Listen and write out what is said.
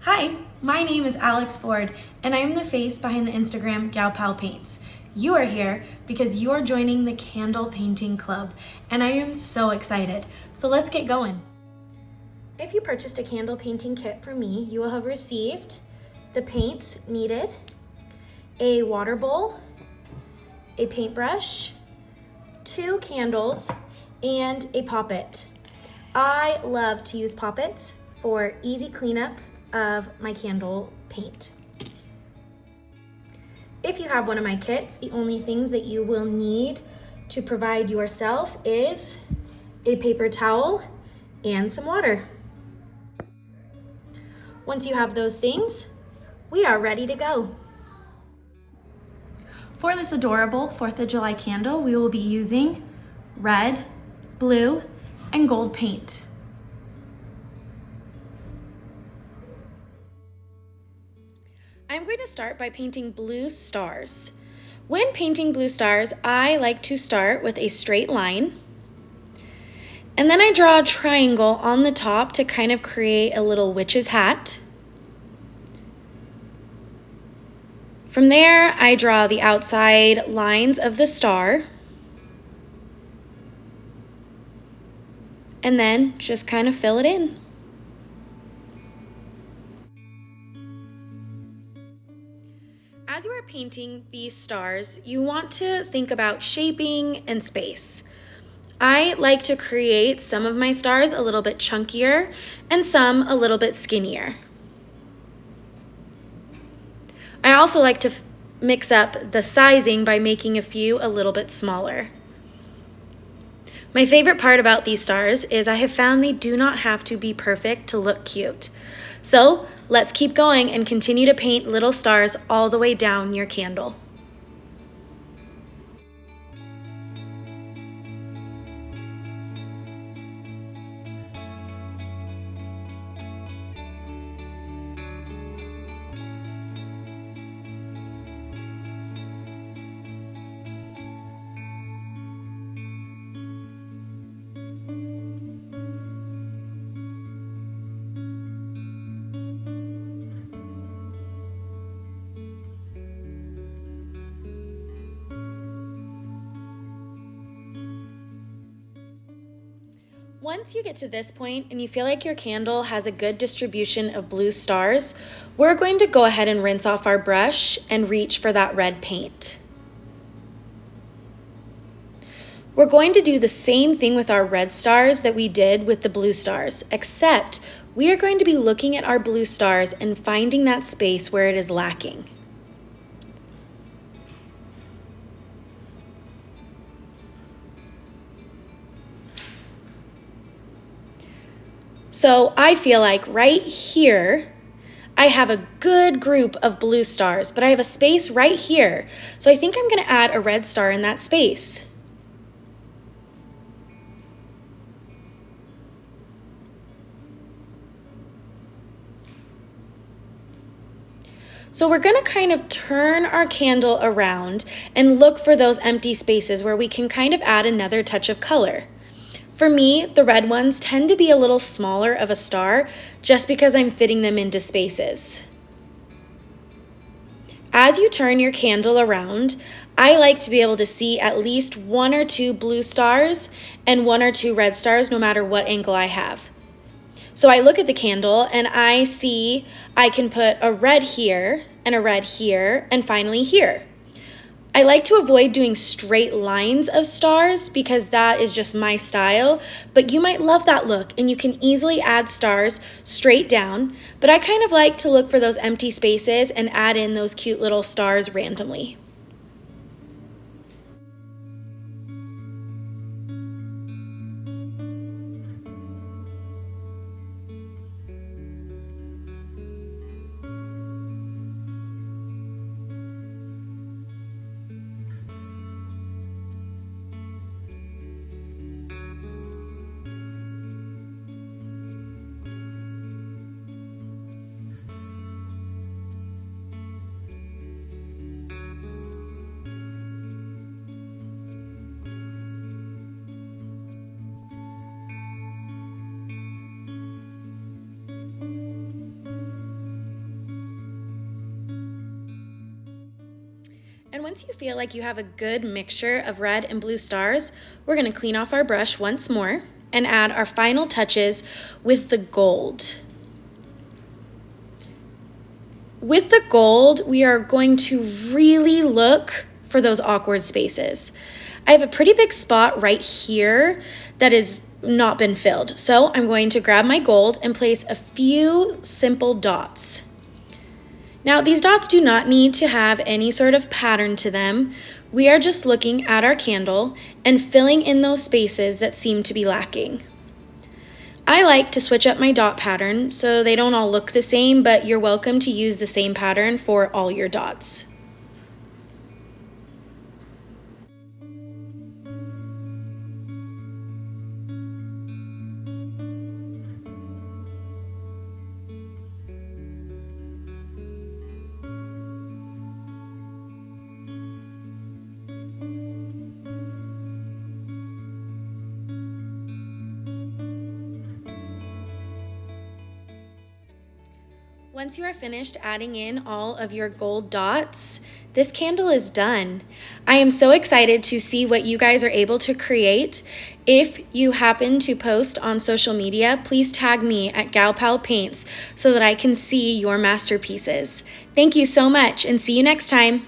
Hi, my name is Alex Ford, and I am the face behind the Instagram Gal Pal Paints. You are here because you are joining the Candle Painting Club, and I am so excited. So let's get going. If you purchased a candle painting kit from me, you will have received the paints needed, a water bowl, a paintbrush, 2 candles, and a poppet. I love to use poppets for easy cleanup of my candle paint. If you have one of my kits, the only things that you will need to provide yourself is a paper towel and some water. Once you have those things, we are ready to go. For this adorable 4th of July candle, we will be using red, blue, and gold paint. I'm going to start by painting blue stars. When painting blue stars, I like to start with a straight line, and then I draw a triangle on the top to kind of create a little witch's hat. From there, I draw the outside lines of the star, and then just kind of fill it in. As you are painting these stars, you want to think about shaping and space. I like to create some of my stars a little bit chunkier and some a little bit skinnier. I also like to mix up the sizing by making a few a little bit smaller. My favorite part about these stars is I have found they do not have to be perfect to look cute. So let's keep going and continue to paint little stars all the way down your candle. Once you get to this point and you feel like your candle has a good distribution of blue stars, we're going to go ahead and rinse off our brush and reach for that red paint. We're going to do the same thing with our red stars that we did with the blue stars, except we are going to be looking at our blue stars and finding that space where it is lacking. So I feel like right here, I have a good group of blue stars, but I have a space right here. So I think I'm going to add a red star in that space. So we're going to kind of turn our candle around and look for those empty spaces where we can kind of add another touch of color. For me, the red ones tend to be a little smaller of a star just because I'm fitting them into spaces. As you turn your candle around, I like to be able to see at least 1 or 2 blue stars and 1 or 2 red stars no matter what angle I have. So I look at the candle and I see I can put a red here and a red here and finally here. I like to avoid doing straight lines of stars because that is just my style, but you might love that look and you can easily add stars straight down, but I kind of like to look for those empty spaces and add in those cute little stars randomly. And once you feel like you have a good mixture of red and blue stars, we're going to clean off our brush once more and add our final touches with the gold. With the gold, we are going to really look for those awkward spaces. I have a pretty big spot right here that has not been filled. So I'm going to grab my gold and place a few simple dots. Now, these dots do not need to have any sort of pattern to them. We are just looking at our candle and filling in those spaces that seem to be lacking. I like to switch up my dot pattern so they don't all look the same, but you're welcome to use the same pattern for all your dots. Once you are finished adding in all of your gold dots, this candle is done. I am so excited to see what you guys are able to create. If you happen to post on social media, please tag me at Gal Pal Paints so that I can see your masterpieces. Thank you so much and see you next time.